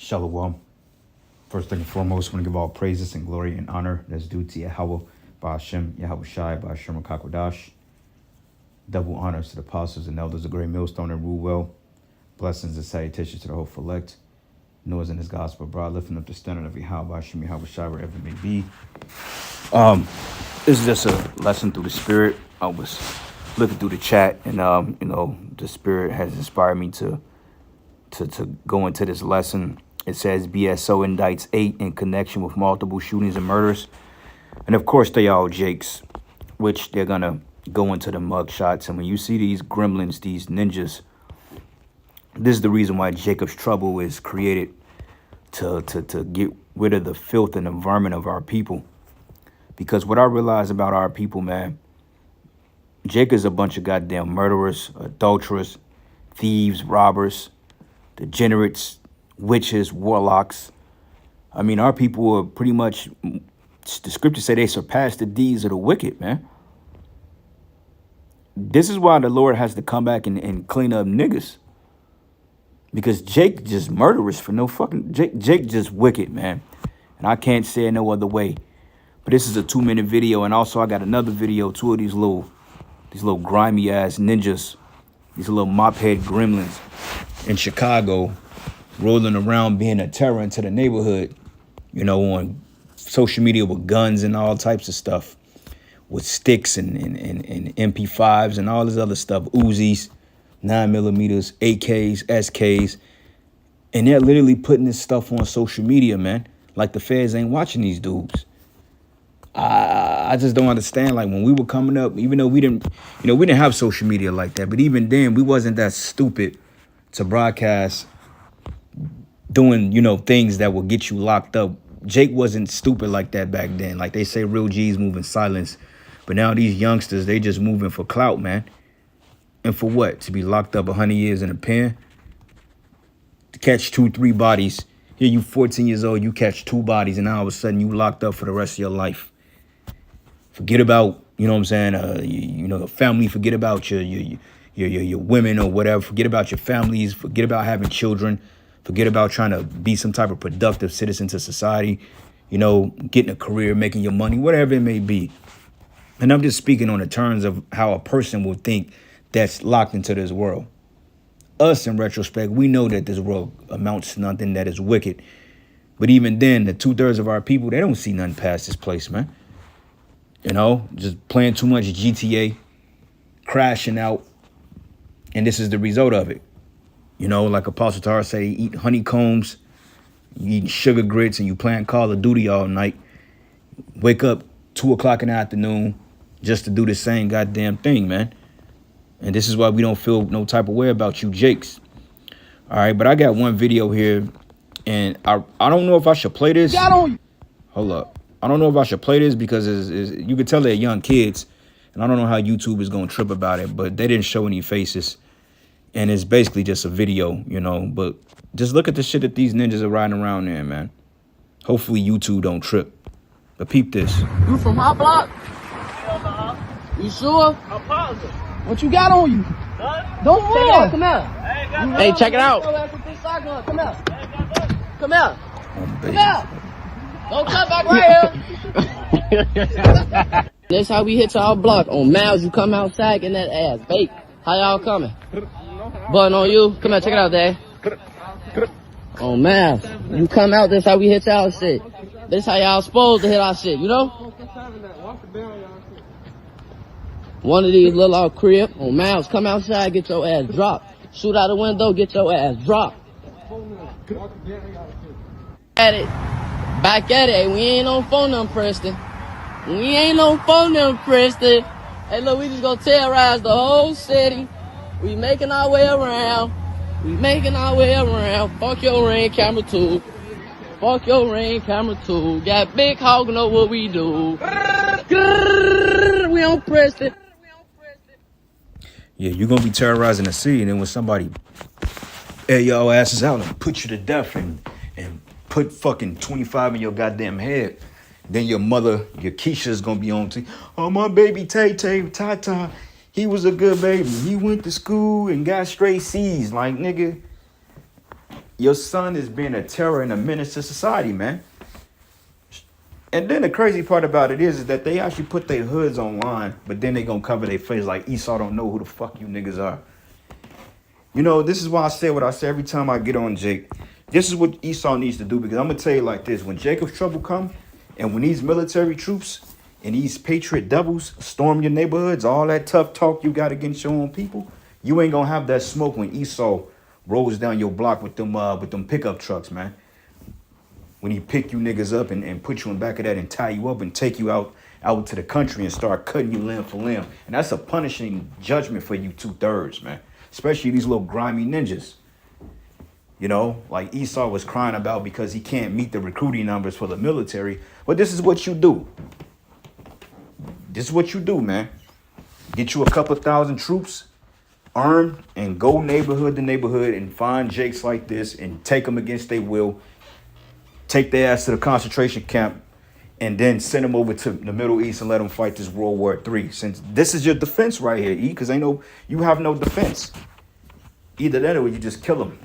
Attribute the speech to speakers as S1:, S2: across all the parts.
S1: Shalom. First thing and foremost, I want to give all praises and glory and honor that's due to Yahweh, Ba'ashem, Yahweh Shai, Ba'ashem Kakwadash. Double honors to the apostles and elders of Great Millstone and rule well. Blessings and salutations to the whole elect. Noah's in his gospel, broad, lifting up the standard of Yahweh, Ba'ashem, Yahweh Shai, wherever it may be. This is just a lesson through the Spirit. I was looking through the chat, and the Spirit has inspired me to go into this lesson. It says BSO indicts 8 in connection with multiple shootings and murders. And of course, they all Jakes, which they're going to go into the mug shots. And when you see these gremlins, these ninjas, this is the reason why Jacob's Trouble is created, to get rid of the filth and environment of our people. Because what I realize about our people, man, Jacob's a bunch of goddamn murderers, adulterers, thieves, robbers, degenerates, witches, warlocks. I mean, our people are pretty much, the scriptures say they surpass the deeds of the wicked, man. This is why the Lord has to come back and clean up niggas. Because Jake just murderous for no fucking, Jake just wicked, man. And I can't say it no other way. But this is a 2-minute video. And also I got another video, 2 of these little grimy ass ninjas, these little mop head gremlins in Chicago, rolling around being a terror into the neighborhood, on social media with guns and all types of stuff, with sticks and MP5s and all this other stuff, Uzis, 9mm, AKs, SKs. And they're literally putting this stuff on social media, man. Like the feds ain't watching these dudes. I just don't understand. Like when we were coming up, even though we didn't have social media like that, but even then we wasn't that stupid to broadcast doing, things that will get you locked up. Jake wasn't stupid like that back then. Like they say, real G's move in silence. But now these youngsters, they just moving for clout, man. And for what? To be locked up 100 years in a pen? To catch 2-3 bodies. Here you 14 years old, you catch 2 bodies, and now all of a sudden you locked up for the rest of your life. Forget about, your family. Forget about your women or whatever. Forget about your families. Forget about having children. Forget about trying to be some type of productive citizen to society, getting a career, making your money, whatever it may be. And I'm just speaking on the terms of how a person will think that's locked into this world. Us, in retrospect, we know that this world amounts to nothing, that is wicked. But even then, the 2/3 of our people, they don't see nothing past this place, man. Just playing too much GTA, crashing out. And this is the result of it. Like Apostle Tar say, eat honeycombs, you eat sugar grits, and you playing Call of Duty all night. Wake up 2 o'clock in the afternoon just to do the same goddamn thing, man. And this is why we don't feel no type of way about you Jakes. All right, but I got one video here, and I don't know if I should play this. Hold up. I don't know if I should play this because you can tell they're young kids, and I don't know how YouTube is going to trip about it, but they didn't show any faces. And it's basically just a video, but just look at the shit that these ninjas are riding around there, man. Hopefully YouTube don't trip. But peep this.
S2: You from our block? You sure?
S3: I'm positive.
S2: What you got on you?
S3: Huh?
S2: Don't run. Come out.
S3: Hey,
S2: check it out. Come out. Come out. Come out. Don't come back right here. That's how we hit y'all block. On Miles, you come outside getting that ass baked. How y'all coming? Button on you. Come out, check it out, Dad. On Miles, you come out, that's how we hit y'all shit. This how y'all supposed to hit our shit, One of these little old crib on Miles, come outside, get your ass dropped. Shoot out the window, get your ass dropped. At it. Back at it. We ain't on phone them, Preston. We ain't on phone them, Preston. Hey, look, we just gonna terrorize the whole city. We making our way around. Fuck your ring camera too. Got Big Hog, know what we do. We on Preston.
S1: Yeah, you're going to be terrorizing the city, and then when somebody air y'all asses out and put you to death and put fucking 25 in your goddamn head, then your mother, your Keisha, is going to be on to, oh, my baby Tay-Tay, Tata, he was a good baby. He went to school and got straight C's. Like, nigga, Your son is being a terror and a menace to society, man. And then the crazy part about it is that they actually put their hoods online, but then they gonna cover their face like Esau don't know who the fuck you niggas are. You know, this is why I say what I say every time I get on Jake. This is what Esau needs to do, because I'm gonna tell you like this: when Jacob's trouble come, and when these military troops and these patriot devils storm your neighborhoods, all that tough talk you got against your own people, you ain't gonna have that smoke when Esau rolls down your block with them pickup trucks, man. When he pick you niggas up and put you in back of that and tie you up and take you out to the country and start cutting you limb for limb. And that's a punishing judgment for you 2/3, man. Especially these little grimy ninjas. You know, like Esau was crying about because he can't meet the recruiting numbers for the military. But this is what you do. This is what you do, man. Get you a couple thousand troops, armed, and go neighborhood to neighborhood and find Jakes like this and take them against their will. Take their ass to the concentration camp and then send them over to the Middle East and let them fight this World War III. Since this is your defense right here, E, because you have no defense. Either that or you just kill them.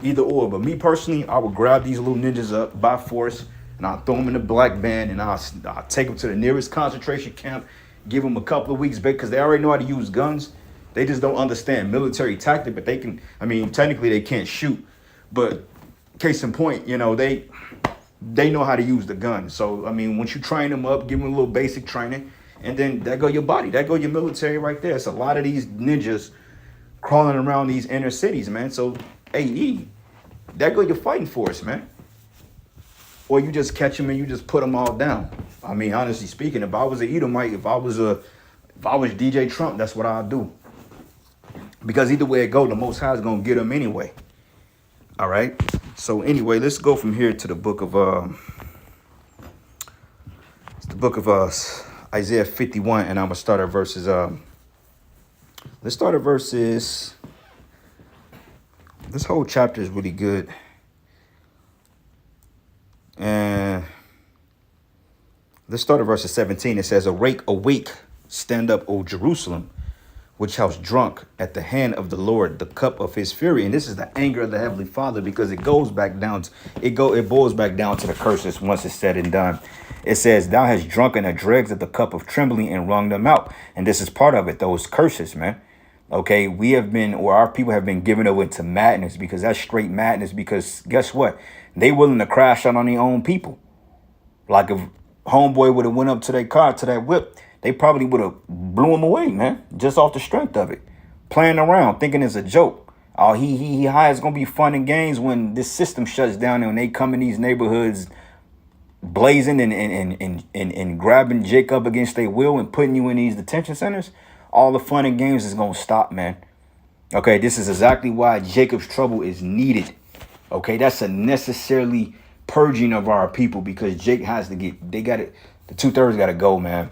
S1: Either or. But me personally, I would grab these little ninjas up by force and I'll throw them in the black band and I'll take them to the nearest concentration camp, give them a couple of weeks back because they already know how to use guns. They just don't understand military tactic, but they can, technically they can't shoot. But case in point, you know, they know how to use the gun. So, once you train them up, give them a little basic training, and then that go your body. That go your military right there. It's a lot of these ninjas crawling around these inner cities, man. So, AE, that go your fighting force, man. Or you just catch them and you just put them all down. Honestly speaking, if I was an Edomite, if I was DJ Trump, that's what I'd do. Because either way it go, the Most High is going to get them anyway. All right. So anyway, let's go from here to the book of Isaiah 51, and I'm gonna start at verses. Let's start at verses. This whole chapter is really good, and let's start at verses 17. It says, awake, stand up, O Jerusalem, which house drunk at the hand of the Lord, the cup of his fury. And this is the anger of the Heavenly Father, because it goes back down to, it boils back down to the curses once it's said and done. It says, thou hast drunken the dregs of the cup of trembling and wrung them out. And this is part of it, those curses, man. Okay, we have been, or our people have been given over to madness, because that's straight madness. Because guess what? They willing to crash out on their own people. Like if homeboy would have went up to their car, to that whip, they probably would have blew him away, man, just off the strength of it. Playing around, thinking it's a joke. Oh, he high, it's going to be fun and games when this system shuts down and when they come in these neighborhoods blazing and grabbing Jacob against their will and putting you in these detention centers. All the fun and games is going to stop, man. Okay, this is exactly why Jacob's trouble is needed. Okay, that's a necessarily purging of our people, because Jake has to get, the 2/3 got to go, man.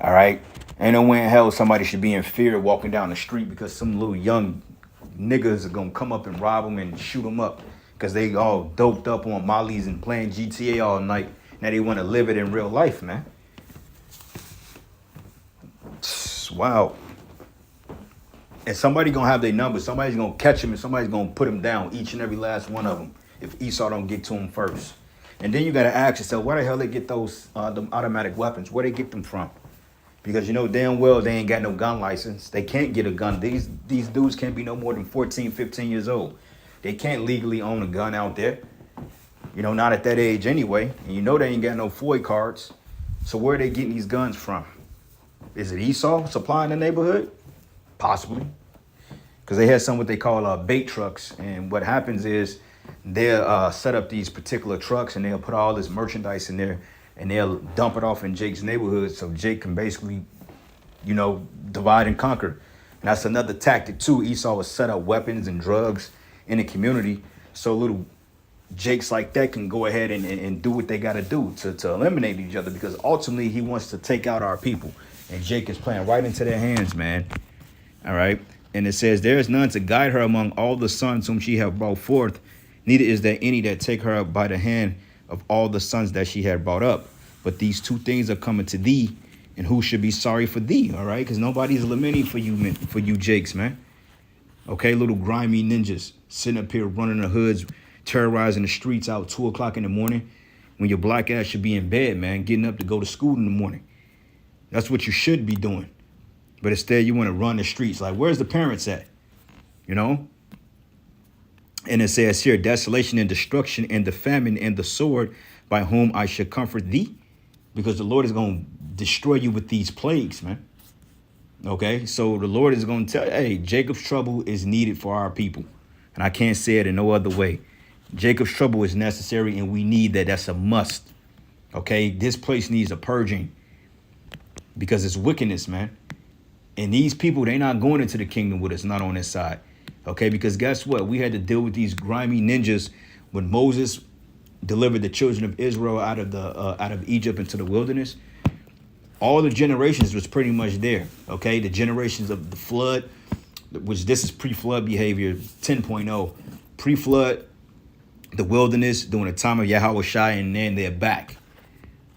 S1: All right. Ain't no way in hell somebody should be in fear walking down the street because some little young niggas are going to come up and rob them and shoot them up because they all doped up on mollies and playing GTA all night. Now they want to live it in real life, man. Wow. And somebody going to have their numbers. Somebody's going to catch them and somebody's going to put them down, each and every last one of them, if Esau don't get to them first. And then you got to ask yourself, where the hell they get those them automatic weapons? Where they get them from? Because you know damn well they ain't got no gun license. They can't get a gun. These dudes can't be no more than 14, 15 years old. They can't legally own a gun out there. You know, not at that age anyway. And you know they ain't got no FOI cards. So where are they getting these guns from? Is it Esau supplying the neighborhood? Possibly. Because they had some what they call bait trucks. And what happens is they'll set up these particular trucks and they'll put all this merchandise in there. And they'll dump it off in Jake's neighborhood so Jake can basically, you know, divide and conquer. And that's another tactic too. Esau will set up weapons and drugs in the community so little Jakes like that can go ahead and do what they got to do to eliminate each other, because ultimately he wants to take out our people. And Jake is playing right into their hands, man. All right. And it says, there is none to guide her among all the sons whom she have brought forth. Neither is there any that take her up by the hand of all the sons that she had brought up. But these two things are coming to thee, and who should be sorry for thee? All right, because nobody's lamenting for you Jakes, man. Okay, little grimy ninjas sitting up here running the hoods, terrorizing the streets out 2 o'clock in the morning when your black ass should be in bed, man, getting up to go to school in the morning. That's what you should be doing. But instead, you want to run the streets. Like, where's the parents at? You know? And it says here, desolation and destruction and the famine and the sword by whom I should comfort thee. Because the Lord is going to destroy you with these plagues, man. Okay, so the Lord is going to tell you, hey, Jacob's trouble is needed for our people. And I can't say it in no other way. Jacob's trouble is necessary and we need that. That's a must. Okay, this place needs a purging because it's wickedness, man. And these people, they're not going into the kingdom with us, not on this side. Okay, because guess what? We had to deal with these grimy ninjas when Moses delivered the children of Israel out of Egypt into the wilderness. All the generations was pretty much there. Okay, the generations of the flood, which this is pre-flood behavior 10.0, pre-flood, the wilderness during the time of Yahweh Shai, and then they're back.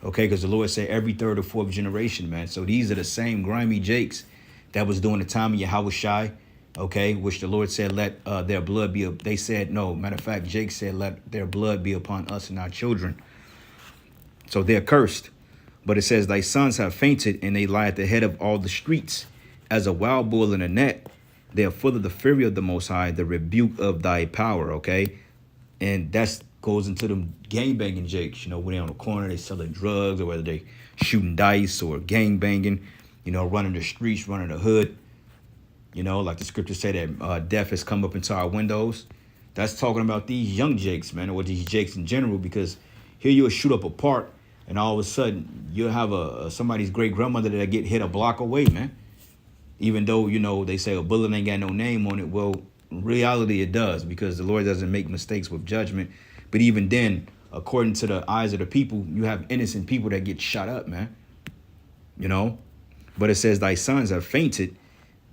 S1: Okay, because the Lord said every third or fourth generation, man. So these are the same grimy jakes that was during the time of Yahweh Shai. Okay, which the Lord said, let their blood be. They said, no, matter of fact, Jake said, let their blood be upon us and our children. So they're cursed. But it says, thy sons have fainted, and they lie at the head of all the streets. As a wild bull in a net, they are full of the fury of the Most High, the rebuke of thy power, okay? And that goes into them gangbanging jakes, you know, when they're on the corner, they selling drugs, or whether they shooting dice or gangbanging, you know, running the streets, running the hood. You know, like the scriptures say that death has come up into our windows. That's talking about these young jakes, man, or these jakes in general, because here you'll shoot up a park, and all of a sudden, you'll have somebody's great-grandmother that get hit a block away, man. Even though, you know, they say a bullet ain't got no name on it. Well, in reality, it does, because the Lord doesn't make mistakes with judgment. But even then, according to the eyes of the people, you have innocent people that get shot up, man. You know? But it says, thy sons have fainted.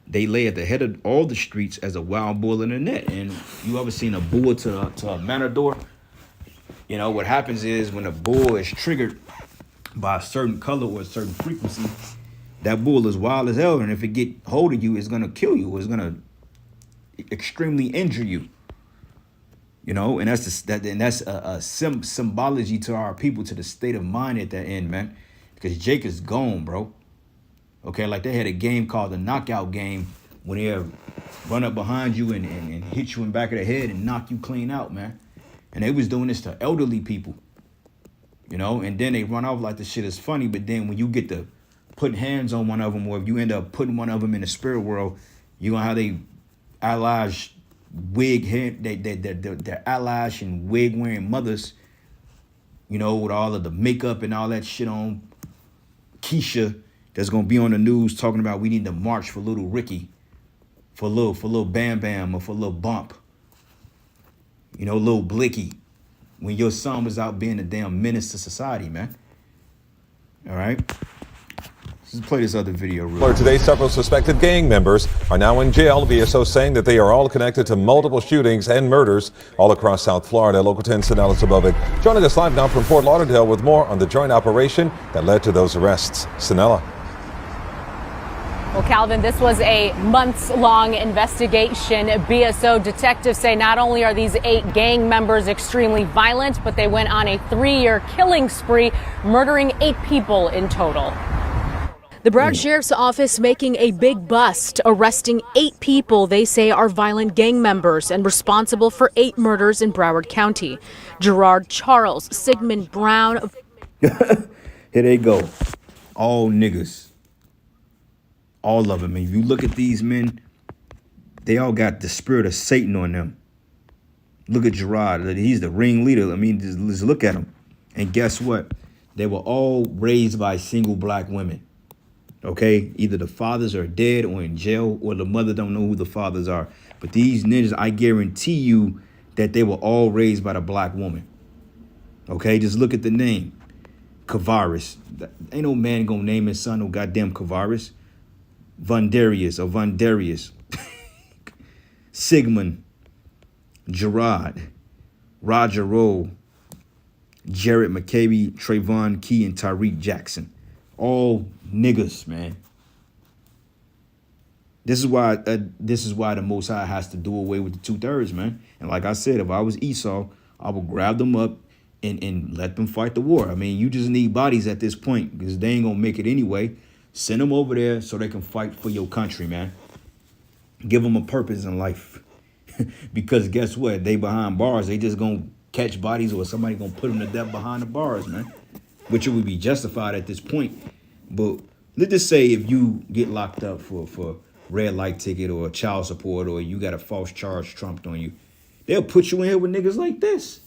S1: They lay at the head of all the streets as a wild bull in a net. And you ever seen a bull to a matador? You know, what happens is when a bull is triggered by a certain color or a certain frequency, that bull is wild as hell. And if it get hold of you, it's going to kill you. It's going to extremely injure you. You know, and that's a symbology to our people, to the state of mind at that end, man. Because Jake is gone, bro. Okay, like they had a game called the knockout game when they run up behind you and hit you in the back of the head and knock you clean out, man. And they was doing this to elderly people, you know, and then they run off like the shit is funny. But then when you get to put hands on one of them, or if you end up putting one of them in the spirit world, you're going to have they eyelash wig head, their eyelash and wig wearing mothers, you know, with all of the makeup and all that shit on. Keisha, that's going to be on the news talking about we need to march for little Ricky, for little Bam Bam, or for little Bump. You know, little Blicky, when your son was out being a damn menace to society, man. All right? Let's play this other video real quick.
S3: Today, several suspected gang members are now in jail. VSO saying that they are all connected to multiple shootings and murders all across South Florida. Local 10 Sinella Subovic joining us live now from Fort Lauderdale with more on the joint operation that led to those arrests. Sinella.
S4: Well, Calvin, this was a months-long investigation. BSO detectives say not only are these 8 gang members extremely violent, but they went on a 3-year killing spree, murdering 8 people in total.
S5: The Broward Sheriff's Office making a big bust, arresting 8 people they say are violent gang members and responsible for 8 murders in Broward County. Gerard Charles, Sigmund Brown.
S1: Here they go. All niggas. All of them. And if you look at these men, they all got the spirit of Satan on them. Look at Gerard. He's the ringleader. I mean, just look at him. And guess what? They were all raised by single black women. Okay? Either the fathers are dead or in jail, or the mother don't know who the fathers are. But these ninjas, I guarantee you that they were all raised by the black woman. Okay? Just look at the name. Kavaris. Ain't no man gonna name his son no goddamn Kavaris. Vandarius, Sigmund, Gerard, Roger Rowe, Jared McCabe, Trayvon Key, and Tyreek Jackson. All niggas, man. This is why the Most High has to do away with the 2/3, man. And like I said, if I was Esau, I would grab them up and let them fight the war. I mean, you just need bodies at this point because they ain't gonna make it anyway. Send them over there so they can fight for your country, man. Give them a purpose in life. Because guess what? They behind bars. They just gonna catch bodies or somebody gonna put them to death behind the bars, man. Which it would be justified at this point. But let's just say if you get locked up for red light ticket or child support or you got a false charge trumped on you, they'll put you in here with niggas like this.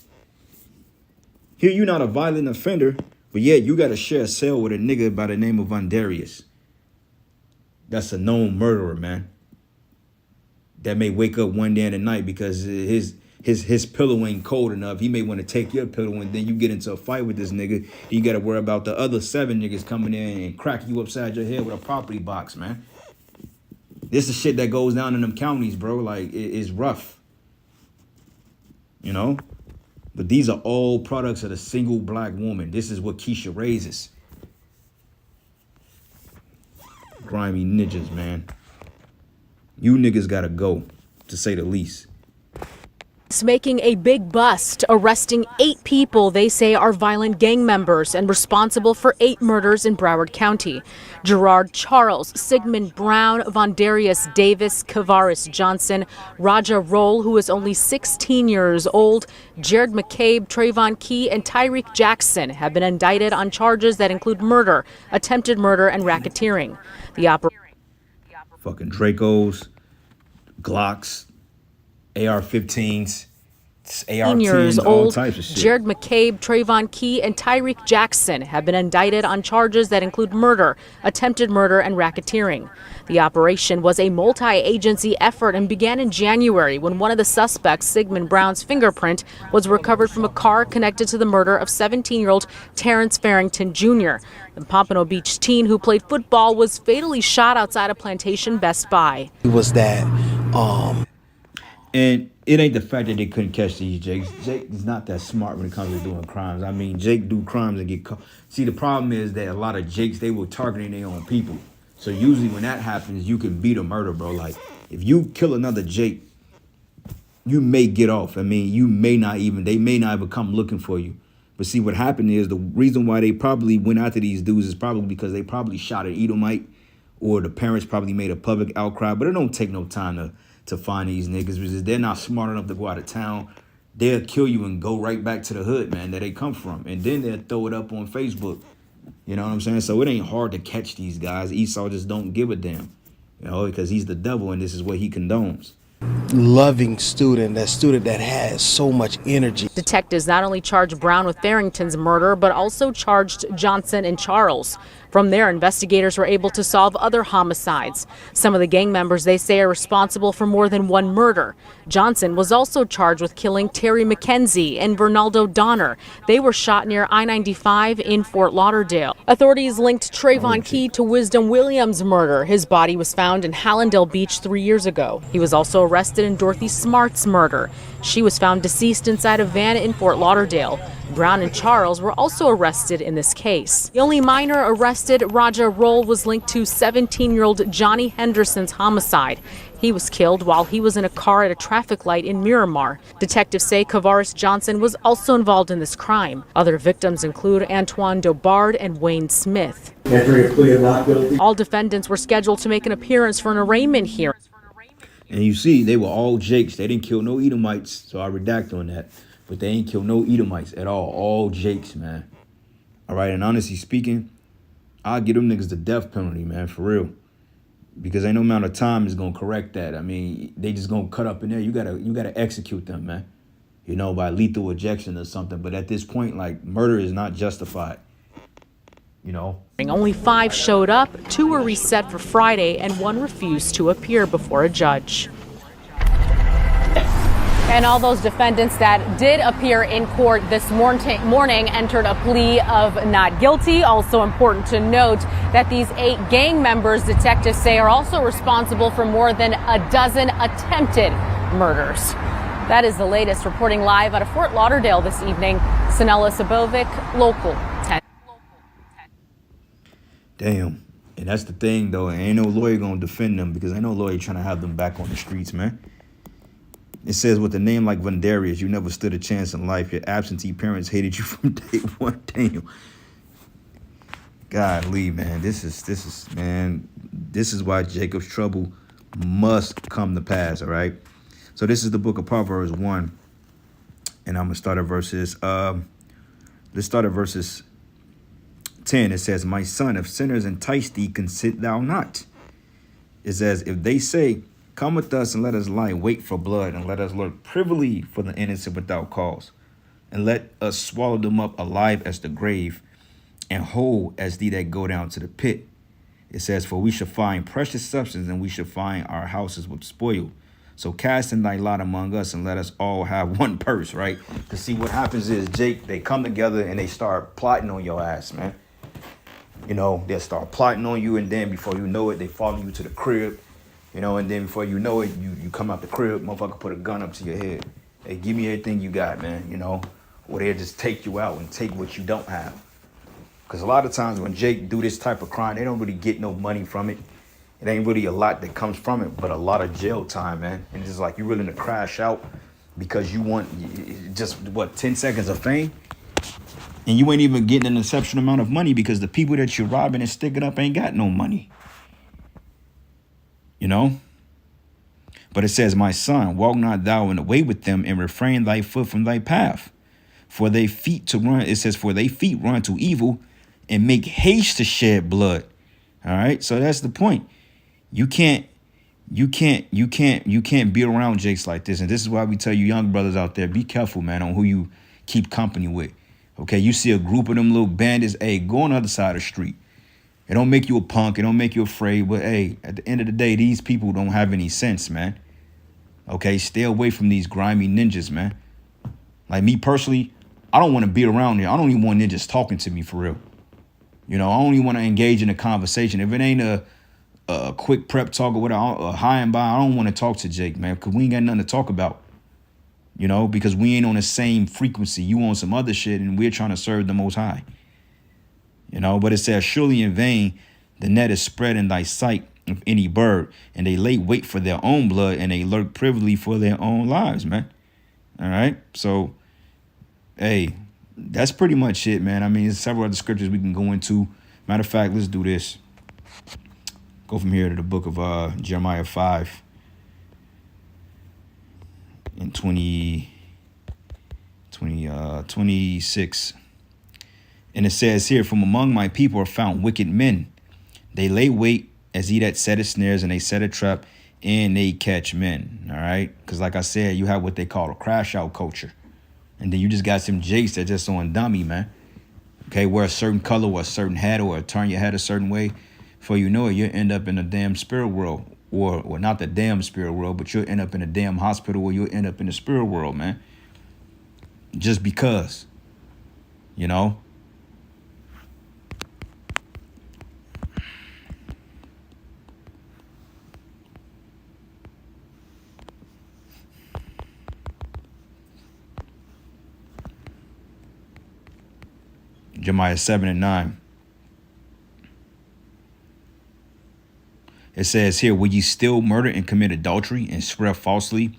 S1: Here you're not a violent offender, but yet you got to share a cell with a nigga by the name of Vandarius. That's a known murderer, man. That may wake up one day in the night because his pillow ain't cold enough. He may want to take your pillow and then you get into a fight with this nigga. You got to worry about the other 7 niggas coming in and cracking you upside your head with a property box, man. This is shit that goes down in them counties, bro. Like, it's rough. You know? But these are all products of the single black woman. This is what Keisha raises. Grimy ninjas, man. You niggas gotta go, to say the least.
S5: Making a big bust, arresting 8 people they say are violent gang members and responsible for 8 murders in Broward County. Gerard Charles, Sigmund Brown, Vandarius Davis, Kavaris Johnson, Raja Roll, who is only 16 years old, Jared McCabe, Trayvon Key, and Tyreek Jackson have been indicted on charges that include murder, attempted murder, and racketeering.
S1: Fucking Dracos, Glocks, AR-15s, AR-10s, all types of shit.
S5: Jared McCabe, Trayvon Key, and Tyreek Jackson have been indicted on charges that include murder, attempted murder, and racketeering. The operation was a multi-agency effort and began in January when one of the suspects, Sigmund Brown's fingerprint, was recovered from a car connected to the murder of 17-year-old Terrence Farrington Jr. The Pompano Beach teen who played football was fatally shot outside a Plantation Best Buy.
S6: It was that
S1: And it ain't the fact that they couldn't catch these Jakes. Jake is not that smart when it comes to doing crimes. I mean, Jake do crimes and get caught. See, the problem is that a lot of Jakes, they were targeting their own people. So usually when that happens, you can beat a murder, bro. Like, if you kill another Jake, you may get off. I mean, they may not even come looking for you. But see, what happened is the reason why they probably went after these dudes is probably because they probably shot an Edomite or the parents probably made a public outcry. But it don't take no time to find these niggas because they're not smart enough to go out of town. They'll kill you and go right back to the hood, man, that they come from. And then they'll throw it up on Facebook. You know what I'm saying? So it ain't hard to catch these guys. Esau just don't give a damn, you know, because he's the devil and this is what he condones.
S6: loving student, that student that has so much energy.
S5: Detectives not only charged Brown with Farrington's murder, but also charged Johnson and Charles. From there, investigators were able to solve other homicides. Some of the gang members they say are responsible for more than one murder. Johnson was also charged with killing Terry McKenzie and Vernaldo Donner. They were shot near I-95 in Fort Lauderdale. Authorities linked Trayvon Key to Wisdom Williams' murder. His body was found in Hallandale Beach 3 years ago. He was also arrested in Dorothy Smart's murder. She was found deceased inside a van in Fort Lauderdale. Brown and Charles were also arrested in this case. The only minor arrested, Raja Roll, was linked to 17-year-old Johnny Henderson's homicide. He was killed while he was in a car at a traffic light in Miramar. Detectives say Kavaris Johnson was also involved in this crime. Other victims include Antoine Dobard and Wayne Smith. All defendants were scheduled to make an appearance for an arraignment hearing.
S1: And you see, they were all Jakes. They didn't kill no Edomites, so I redact on that. But they ain't killed no Edomites at all. All Jakes, man. All right, and honestly speaking, I'll give them niggas the death penalty, man, for real. Because ain't no amount of time is gonna correct that. I mean, they just gonna cut up in there. You gotta execute them, man. You know, by lethal ejection or something. But at this point, like, murder is not justified. You know?
S5: Only 5 showed up, 2 were reset for Friday, and 1 refused to appear before a judge.
S4: And all those defendants that did appear in court this morning entered a plea of not guilty. Also important to note that these 8 gang members, detectives say, are also responsible for more than a dozen attempted murders. That is the latest. Reporting live out of Fort Lauderdale this evening, Sanella Sabovic, Local 10.
S1: Damn. And that's the thing, though. Ain't no lawyer gonna defend them because ain't no lawyer trying to have them back on the streets, man. It says, with a name like Vandarius, you never stood a chance in life. Your absentee parents hated you from day one. Damn. Golly, man. This is why Jacob's trouble must come to pass, all right? So this is the book of Proverbs 1. And I'm going to start at verses, let's start at verses 10. It says, my son, if sinners entice thee, consent thou not. It says, if they say, come with us and let us lie wait for blood, and let us lurk privily for the innocent without cause, and let us swallow them up alive as the grave, and whole as thee that go down to the pit. It says, for we shall find precious substance, and we shall find our houses with spoil. So cast in thy lot among us, and let us all have one purse, right? To see what happens is, Jake, they come together and they start plotting on your ass, man. You know, they'll start plotting on you, and then before you know it, they follow you to the crib. You know, and then before you know it, you come out the crib, motherfucker put a gun up to your head. Hey, give me everything you got, man, you know? Or they'll just take you out and take what you don't have. Because a lot of times when Jake do this type of crime, they don't really get no money from it. It ain't really a lot that comes from it, but a lot of jail time, man. And it's just like you're willing to crash out because you want just, 10 seconds of fame? And you ain't even getting an exceptional amount of money because the people that you're robbing and sticking up ain't got no money. You know? But it says, my son, walk not thou in the way with them, and refrain thy foot from thy path. For they feet to run, it says, for they feet run to evil and make haste to shed blood. All right. So that's the point. You can't be around Jakes like this. And this is why we tell you young brothers out there, be careful, man, on who you keep company with. Okay. You see a group of them little bandits, hey, go on the other side of the street. It don't make you a punk. It don't make you afraid. But, hey, at the end of the day, these people don't have any sense, man. Okay, stay away from these grimy ninjas, man. Like me personally, I don't want to be around here. I don't even want ninjas talking to me for real. You know, I only want to engage in a conversation. If it ain't a quick prep talk or whatever, a high and by, I don't want to talk to Jake, man, because we ain't got nothing to talk about. You know, because we ain't on the same frequency. You on some other shit, and we're trying to serve the Most High. You know, but it says, surely in vain the net is spread in thy sight of any bird, and they lay wait for their own blood, and they lurk privily for their own lives, man. All right. So, hey, that's pretty much it, man. I mean, there's several other scriptures we can go into. Matter of fact, let's do this. Go from here to the book of Jeremiah 5 and 26. And it says here, from among my people are found wicked men. They lay wait as he that setteth snares, and they set a trap, and they catch men. All right. Because like I said, you have what they call a crash out culture. And then you just got some jakes that just on dummy, man. Okay. Wear a certain color or a certain hat, or turn your head a certain way. Before you know it, you'll end up in a damn spirit world. Or not the damn spirit world, but you'll end up in a damn hospital, or you'll end up in the spirit world, man. Just because, you know. Jeremiah 7 and 9. It says here, will ye still murder and commit adultery, and swear falsely,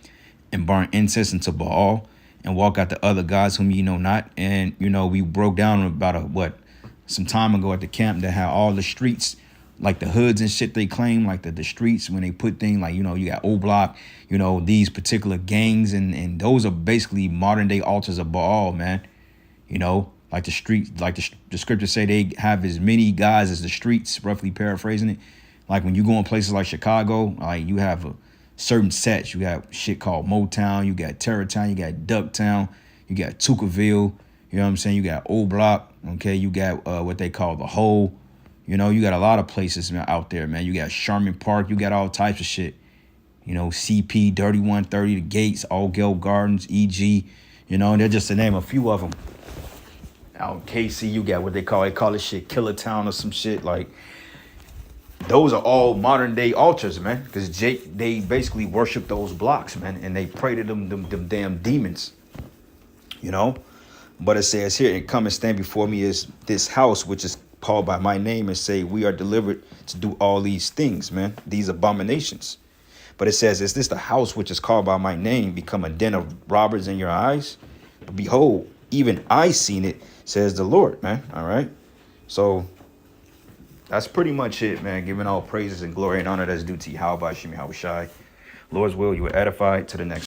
S1: and burn incense unto Baal, and walk after other gods whom ye know not? And, you know, we broke down about some time ago at the camp that had all the streets, like the hoods and shit they claim, like the streets, when they put things like, you know, you got O Block, you know, these particular gangs, and those are basically modern day altars of Baal, man. You know, like the street, like the scriptures say they have as many guys as the streets, roughly paraphrasing it. Like when you go in places like Chicago, like you have a certain sets. You got shit called Motown, you got Terrortown, you got Ducktown, you got Tuckerville, you know what I'm saying? You got O Block, okay? You got what they call the Hole. You know, you got a lot of places out there, man. You got Sherman Park, you got all types of shit. You know, CP, Dirty 130, the Gates, Allgeld Gardens, EG, you know, and they're just to name a few of them. Out in KC, you got what they call this shit Killer Town or some shit. Like, those are all modern day altars, man. Because they basically worship those blocks, man. And they pray to them damn demons. You know? But it says here, and come and stand before me is this house, which is called by my name and say, we are delivered to do all these things, man, these abominations. But it says, is this the house which is called by my name become a den of robbers in your eyes? But behold, even I seen it, says the Lord, man. All right. So that's pretty much it, man. Giving all praises and glory and honor that's due to Yahweh Shemi Yahushai. Lord's will, you will edify to the next.